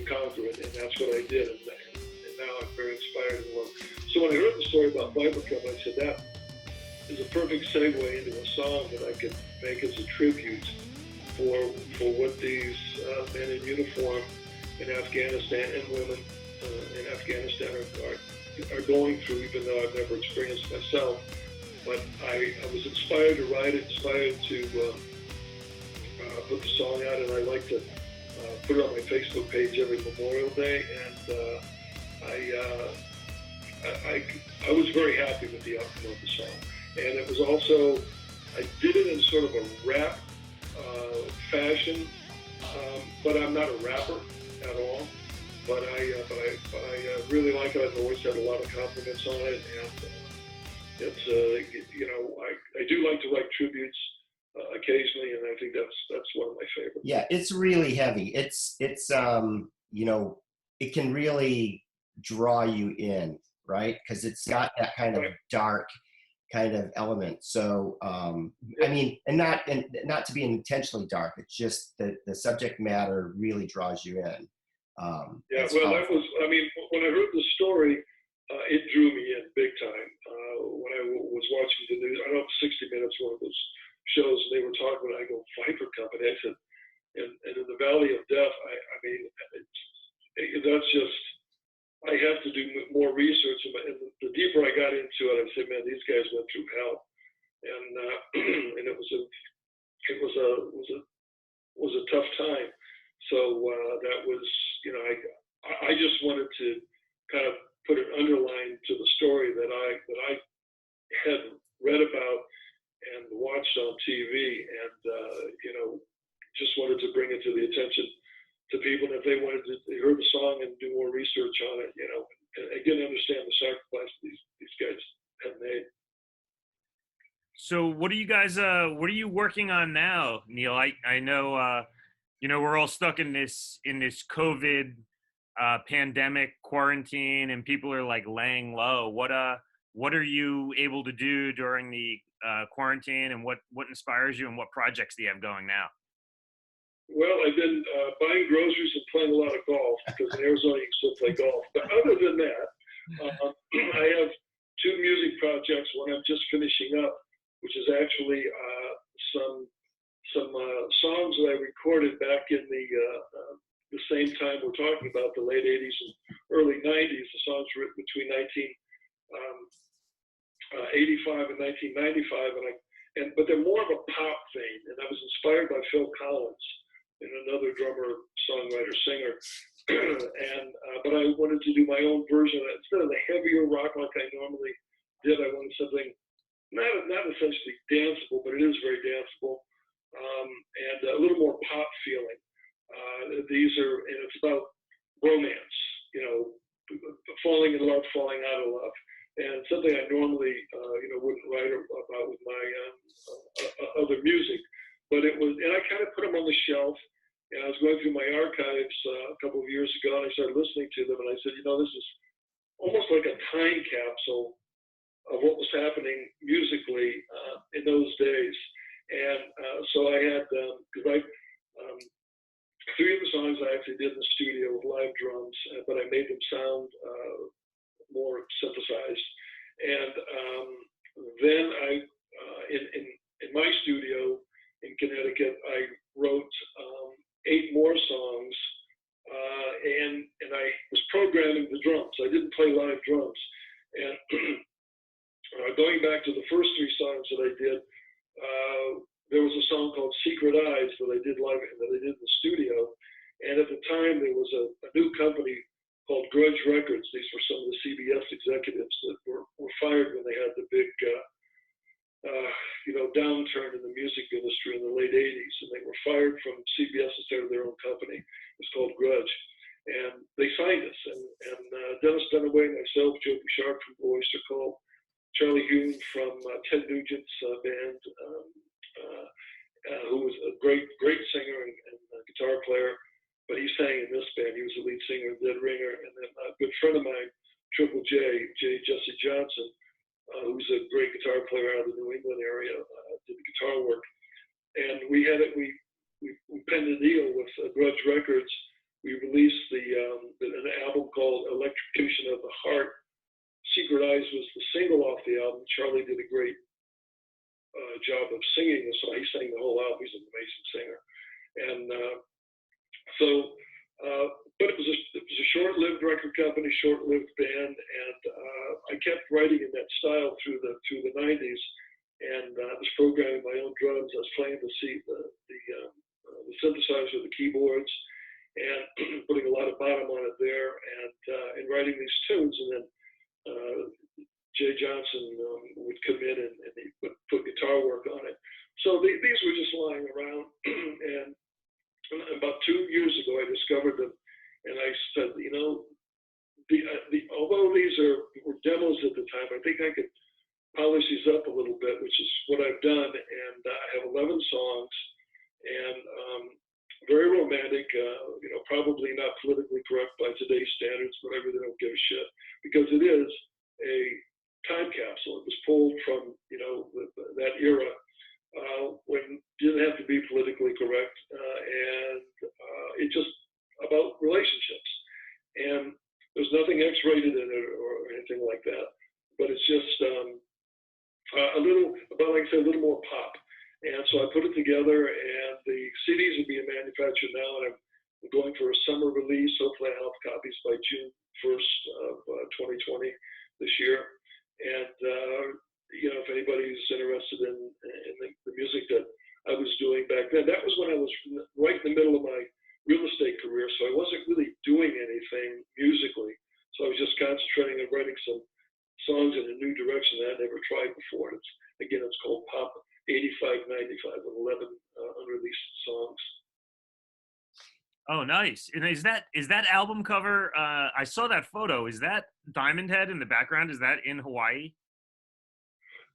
conquer it, and that's what I did. And now I'm very inspired and love. So when I heard the story about Viper Company, I said that is a perfect segue into a song that I could make as a tribute for what these men in uniform in Afghanistan and women in Afghanistan are going through, even though I've never experienced myself. But I was inspired to write it, inspired to put the song out, and I like to put it on my Facebook page every Memorial Day. And I was very happy with the outcome of the song. And it was also, I did it in sort of a rap fashion, but I'm not a rapper at all. But I really like it. I've always had a lot of compliments on it, and it's I do like to write tributes occasionally, and I think that's one of my favorites. Yeah, it's really heavy. It's it can really draw you in, right? Because it's got that kind of dark kind of element. So I mean, and not to be intentionally dark. It's just the subject matter really draws you in. Yeah, well, that was. I mean, when I heard the story, it drew me in big time. When I was watching the news, I don't know, 60 Minutes, one of those shows, and they were talking about, I go, Viper Company. I said, and in the Valley of Death, I mean, that's just, I have to do more research. And the deeper I got into it, I said, man, these guys went through hell. And it was a tough time. So that was, I just wanted to kind of put an underline to the story that I had read about and watched on TV, and just wanted to bring it to the attention to people, and if they wanted to, they heard the song and do more research on it, you know, and again, understand the sacrifice these guys have made. So what are you guys what are you working on now, Neal? I know you know, we're all stuck in this COVID pandemic quarantine, and people are like laying low. What are you able to do during the quarantine, and what inspires you, and what projects do you have going now? Well, I've been buying groceries and playing a lot of golf because in Arizona you can still play golf. But other than that, I have two music projects. One I'm just finishing up, which is actually some songs that I recorded back in the same time we're talking about, the late '80s and early '90s. The songs written between 1985 and 1995, but they're more of a pop vein. And I was inspired by Phil Collins, and another drummer, songwriter, singer. But I wanted to do my own version of it. Instead of the heavier rock like I normally did, I wanted something not essentially danceable, but it is very danceable, and a little more pop feeling. And it's about romance, you know, falling in love, falling out of love, and something I normally, you know, wouldn't write about with my other music. But it was, and I kind of put them on the shelf. And I was going through my archives a couple of years ago, and I started listening to them, and I said, you know, this is almost like a time capsule of what was happening musically in those days. And so I had, because three of the songs I actually did in the studio with live drums, but I made them sound more synthesized. And then in my studio in Connecticut, I wrote 8 more songs, and I was programming the drums. I didn't play live drums. And going back to the first 3 songs that I did, there was a song called Secret Eyes that I did live, that I did in the studio. And at the time, there was a new company called Grudge Records. These were some of the CBS executives that were fired when they had the big you know, downturn in the music industry in the late '80s, and they were fired from CBS and started their own company. It was called Grudge, and they signed us. And Dennis Dunaway, myself, Joe Bouchard from Blue Oyster Cult, Charlie Hume from Ted Nugent's band, who was a great singer and guitar player, but he sang in this band. He was the lead singer of Dead Ringer, and then a good friend of mine, Triple J, Jesse Johnson, who's a great guitar player out of the New England area, did the guitar work. And we penned a deal with Grudge Records. We released an album called Electrocution of the Heart. Secret Eyes was the single off the album. Charlie did a great job of singing the song. He sang the whole album. He's an amazing singer. And but it was a short-lived record company, short-lived band, and I kept writing in that style through the '90s, and I was programming my own drums. I was playing the synthesizer, the keyboards, and putting a lot of bottom on it there, and writing these tunes. And then Jay Johnson would come in and he would put guitar work on it. So these were just lying around, and about 2 years ago, I discovered them. And I said, you know, although these were demos at the time, I think I could polish these up a little bit, which is what I've done. And I have 11 songs, and very romantic, you know, probably not politically correct by today's standards, but I really don't give a shit, because it is a time capsule. It was pulled from, you know, that era when it didn't have to be politically correct, and it just about relationships. And there's nothing X-rated in it or anything like that, but it's just a little, about like I said, a little more pop. And so I put it together, and the CDs are being manufactured now, and I'm going for a summer release. Hopefully I'll have copies by June 1st of 2020 this year. And you know, if anybody's interested in the music that I was doing back then, that was when I was right in the middle of my real estate career, so I wasn't really doing anything musically. So I was just concentrating on writing some songs in a new direction that I'd never tried before. It's called Pop 85-95 with 11 unreleased songs. Oh, nice. And is that album cover? I saw that photo. Is that Diamond Head in the background? Is that in Hawaii?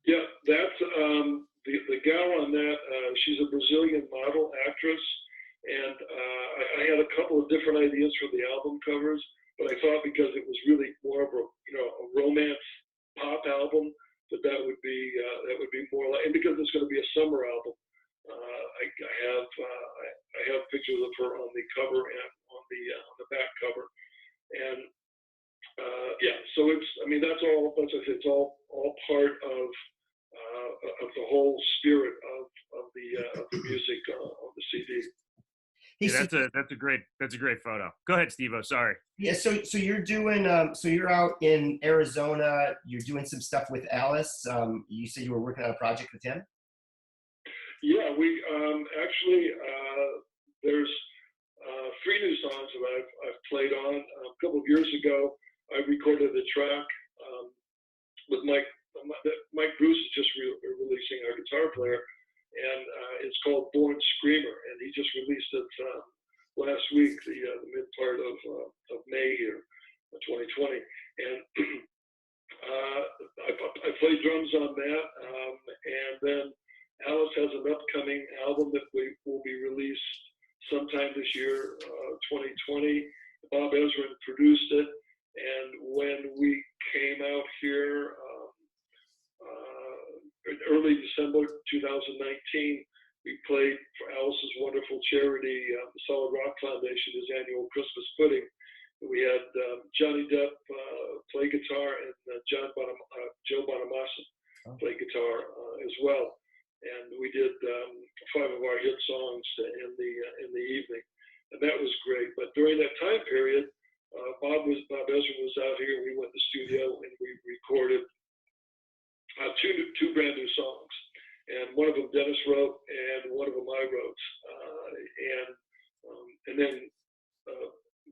Yeah, that's the gal on that. She's a Brazilian model actress, and I had a couple of different ideas for the album covers, but I thought because it was really more of a a romance pop album that would be more like, and because it's going to be a summer album, I have pictures of her on the cover and on the back cover, and yeah, so that's all. As I say, it's all part of the whole spirit of the music of the CD. Hey, Yeah, that's a great photo. Go ahead, SteveO. Sorry. yeah, so you're doing so you're out in Arizona. You're doing some stuff with Alice. You said you were working on a project with him. Yeah, we actually there's 3 new songs that I've played on. A couple of years ago, I recorded a track with Mike. Mike Bruce is just releasing our guitar player, and it's called Born Screamer, and he just released it last week, the mid part of May here, 2020, and I played drums on that, and then Alice has an upcoming album that will be released sometime this year, 2020. Bob Ezrin produced it, and when we came out here in early December 2019, we played for Alice's wonderful charity, the Solid Rock Foundation, his annual Christmas pudding. We had Johnny Depp play guitar, and Joe Bonamassa play guitar as well. And we did 5 of our hit songs in the evening, and that was great. But during that time period, Bob Ezrin was out here. We went to the studio and we recorded two brand new songs, and one of them Dennis wrote, and one of them I wrote, and then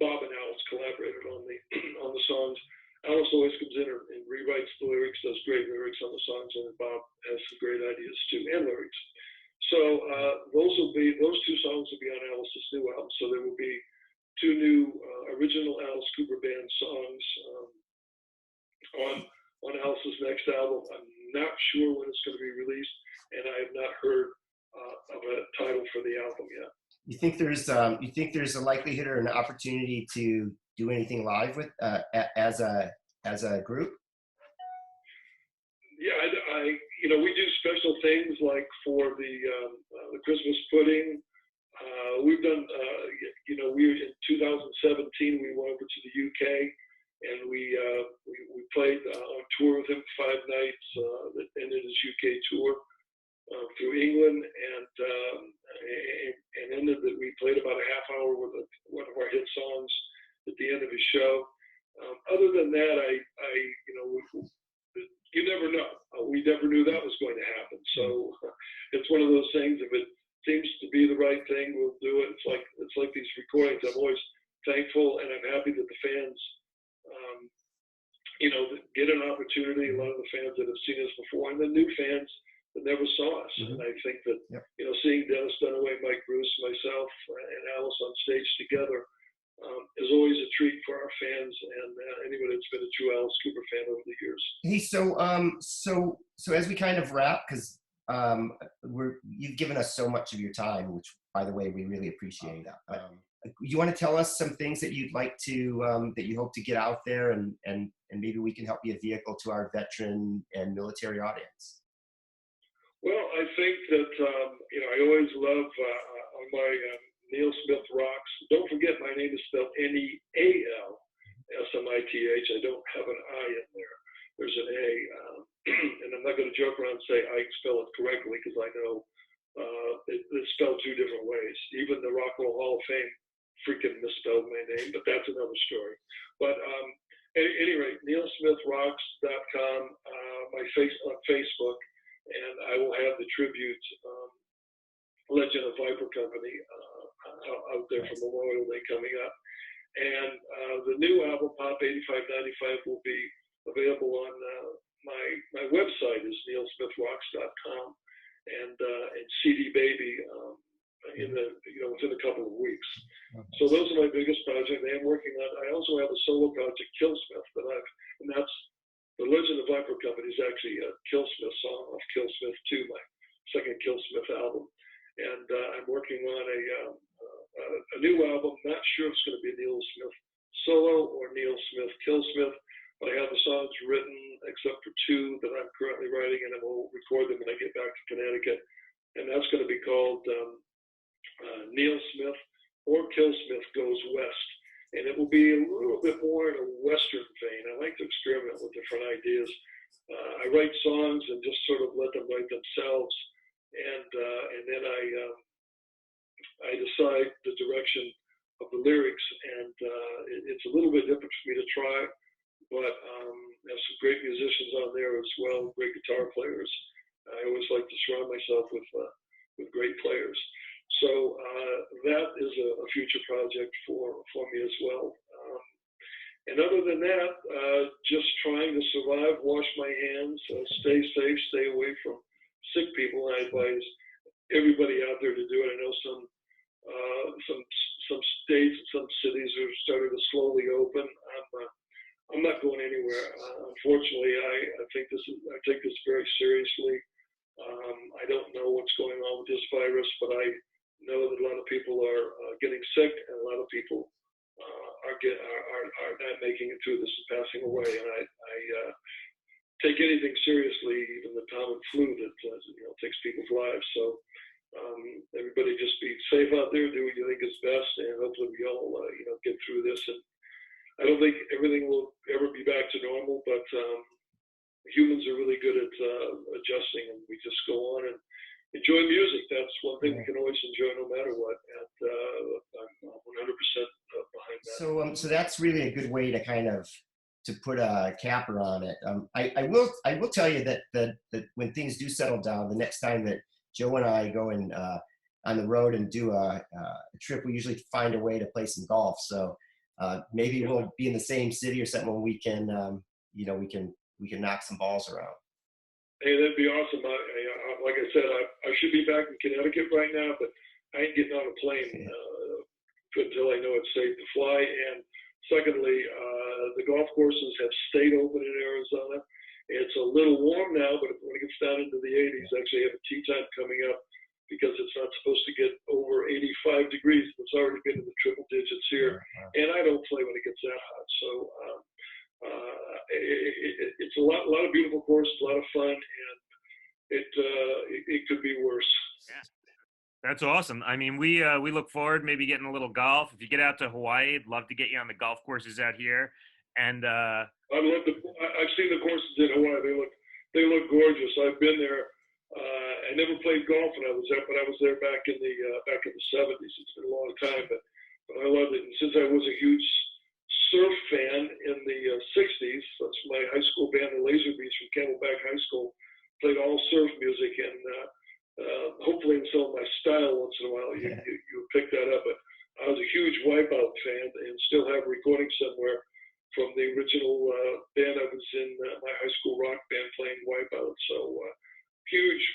Bob and Alice collaborated on the songs. Alice always comes in and rewrites the lyrics, does great lyrics on the songs, and Bob has some great ideas too, and lyrics. So those 2 songs will be on Alice's new album. So there will be 2 new original Alice Cooper Band songs on Alice's next album. I'm not sure when it's going to be released, and I have not heard of a title for the album yet. You think there's a likelihood or an opportunity to do anything live with as a group? Yeah, we do special things like for the Christmas pudding. We've done, we in 2017 we went over to the UK, and we played on tour with him 5 nights that ended his UK tour through England, and ended that we played about a half hour with one of our hit songs at the end of his show. Other than that, you never know. We never knew that was going to happen. So it's one of those things. If it seems to be the right thing, we'll do it. It's like these recordings. I'm always thankful, and I'm happy that the fans, get an opportunity. A lot of the fans that have seen us before, and the new fans that never saw us. Mm-hmm. And I think that seeing Dennis Dunaway, Mike Bruce, myself, and Alice on stage together is always a treat for our fans and anybody that's been a true Alice Cooper fan over the years. Hey, so as we kind of wrap, because you've given us so much of your time, which, by the way, we really appreciate. You want to tell us some things that you'd like to that you hope to get out there, and maybe we can help be a vehicle to our veteran and military audience. Well, I think that I always love on my Neal Smith Rocks. Don't forget, my name is spelled Neal Smith. I don't have an I in there. There's an A, and I'm not going to joke around and say I spell it correctly, because I know it's spelled 2 different ways. Even the Rock and Roll Hall of Fame freaking misspelled my name, but that's another story. But at any rate, NealSmithRocks.com, my on Facebook, and I will have the tribute Legend of Viper Company out there for Memorial Day coming up. And the new album, Pop 8595, will be available on my website is nealsmithrocks.com, and CD Baby within a couple of weeks. So those are my biggest projects. I am working on. I also have a solo project, Killsmith, and that's the Legend of Viper Company is actually a Killsmith song off Killsmith 2, my second Killsmith album, and I'm working on a new album. Not sure if it's going to be Neal Smith solo or Neal Smith Killsmith. But I have the songs written, except for 2 that I'm currently writing, and I will record them when I get back to Connecticut. And that's going to be called Neal Smith or Killsmith Goes West. And it will be a little bit more in a Western vein. I like to experiment with different ideas. I write songs and just sort of let them write themselves. And then I decide the direction of the lyrics. And it's a little bit different for me to try. But there's some great musicians on there as well, great guitar players. I always like to surround myself with great players. So that is a future project for me as well. And other than that, just trying to survive, wash my hands, stay safe, stay away from sick people. I advise everybody out there to do it. I know some states and some cities are starting to slowly open. I'm not going anywhere. Unfortunately, I take this very seriously. I don't know what's going on with this virus, but I know that a lot of people are getting sick, and a lot of people are not making it through this and passing away. And I take anything seriously, even the common flu that takes people's lives. So everybody just be safe out there, do what you think is best, and hopefully we all get through this. And I don't think everything will ever be back to normal, but humans are really good at adjusting, and we just go on and enjoy music. That's one thing we can always enjoy no matter what. And I'm 100% behind that. So that's really a good way to kind of to put a capper on it. I will tell you that when things do settle down, the next time that Joe and I go on the road and do a trip, we usually find a way to play some golf. So maybe we'll be in the same city or something when we can knock some balls around. Hey, that'd be awesome. Like I said, I should be back in Connecticut right now, but I ain't getting on a plane until I know it's safe to fly. And secondly, the golf courses have stayed open in Arizona. It's a little warm now, but when it gets down into the 80s, actually have a tee time coming up because it's not supposed to get over 85 degrees. It's already been in the triple digits here. And I don't play when it gets that hot. So it's a lot of beautiful courses, a lot of fun, and it could be worse. Yeah. That's awesome. I mean, we look forward maybe getting a little golf. If you get out to Hawaii, I'd love to get you on the golf courses out here. And I'd love to. I've seen the courses in Hawaii. They look gorgeous. I've been there. I never played golf when I was there, but I was there back in the 70s. It's been a long time, but I loved it. And since I was a huge surf fan in the 60s, that's my high school band, the Laserbeats from Camelback High School, played all surf music, and hopefully in some of my style once in a while you pick that up. But I was a huge Wipeout fan and still have recordings somewhere from the original band I was in, my high school rock band playing Wipeout. So huge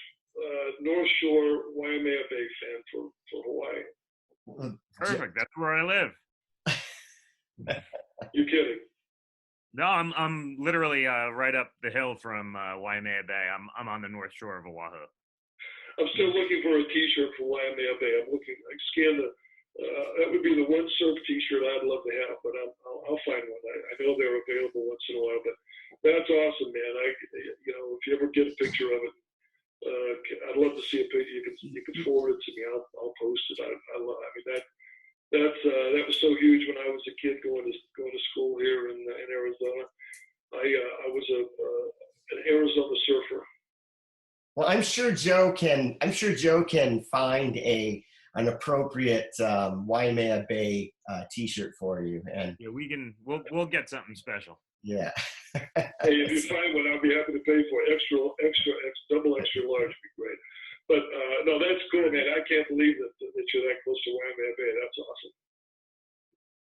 North Shore Waimea Bay fan for Hawaii. Perfect. That's where I live. You kidding? No, I'm literally right up the hill from Waimea Bay. I'm on the North Shore of Oahu. I'm still looking for a T-shirt for Waimea Bay. I scanned that would be the one surf T-shirt I'd love to have, but I'll find one. I know they're available once in a while, but that's awesome, man. If you ever get a picture of it, I'd love to see a picture. You can forward it to me. I'll post it. That was so huge when I was a kid going to school here in Arizona. I was an Arizona surfer. Well, I'm sure Joe can find an appropriate Waimea Bay T-shirt for you, and yeah, we'll get something special. Yeah. Hey, if you find one, I'll be happy to pay for it. Double extra large would be great. But no, that's cool, man. I can't believe that you're that close to Waimea Bay. That's awesome.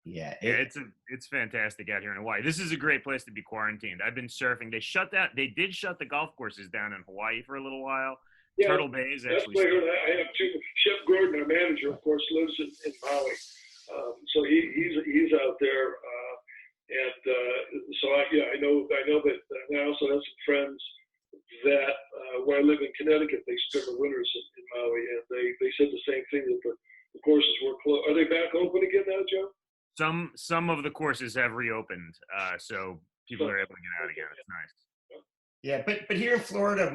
Yeah, it's fantastic out here in Hawaii. This is a great place to be quarantined. I've been surfing. They did shut the golf courses down in Hawaii for a little while Yeah, Turtle Bay is that's actually. what I heard. I have two. Chef Gordon, our manager, of course, lives in Maui, so he's out there, and so I know that. And I also have some friends that where I live in Connecticut, they spend the winters in Maui, and they said the same thing, that the courses were closed. Are they back open again now, Joe? Some of the courses have reopened, so people are able to get out again. It's nice. Yeah, but here in Florida,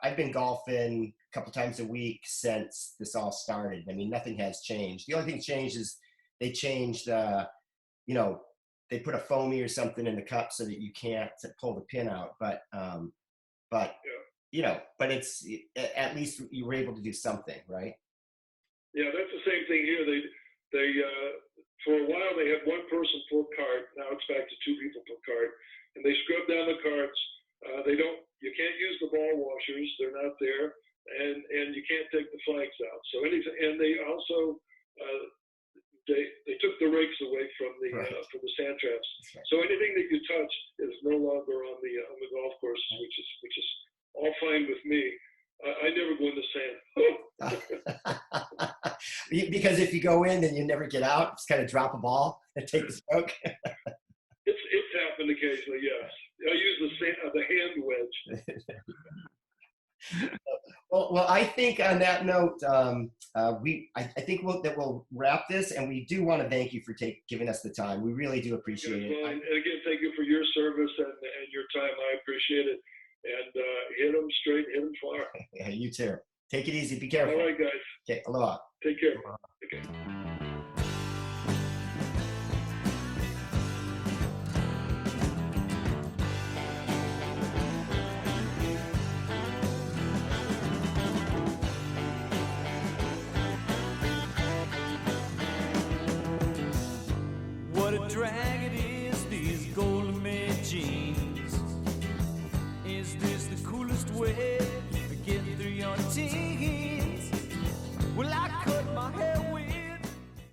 I've been golfing a couple times a week since this all started. I mean, nothing has changed. The only thing changed is they changed, they put a foamy or something in the cup so that you can't pull the pin out. But but it's at least you were able to do something, right? Yeah, that's the same thing here. They for a while they had one person per cart. Now it's back to two people per cart, and they scrub down the carts. You can't use the ball washers; they're not there, and you can't take the flags out. So anything, and they also they took the rakes away from the sand traps. Right. So anything that you touch is no longer on the golf courses, which is all fine with me. I never go in the sand. Because if you go in and you never get out, just kind of drop a ball and take the stroke. It's happened occasionally, yes. I use the hand wedge. Well, I think on that note, I think we'll wrap this, and we do want to thank you for giving us the time. We really do appreciate it. Well, and again, thank you for your service and your time. I appreciate it. And hit them straight, hit them far. Yeah, you too. Take it easy. Be careful. All right, guys. Okay, aloha. Take care. Okay. What a drag.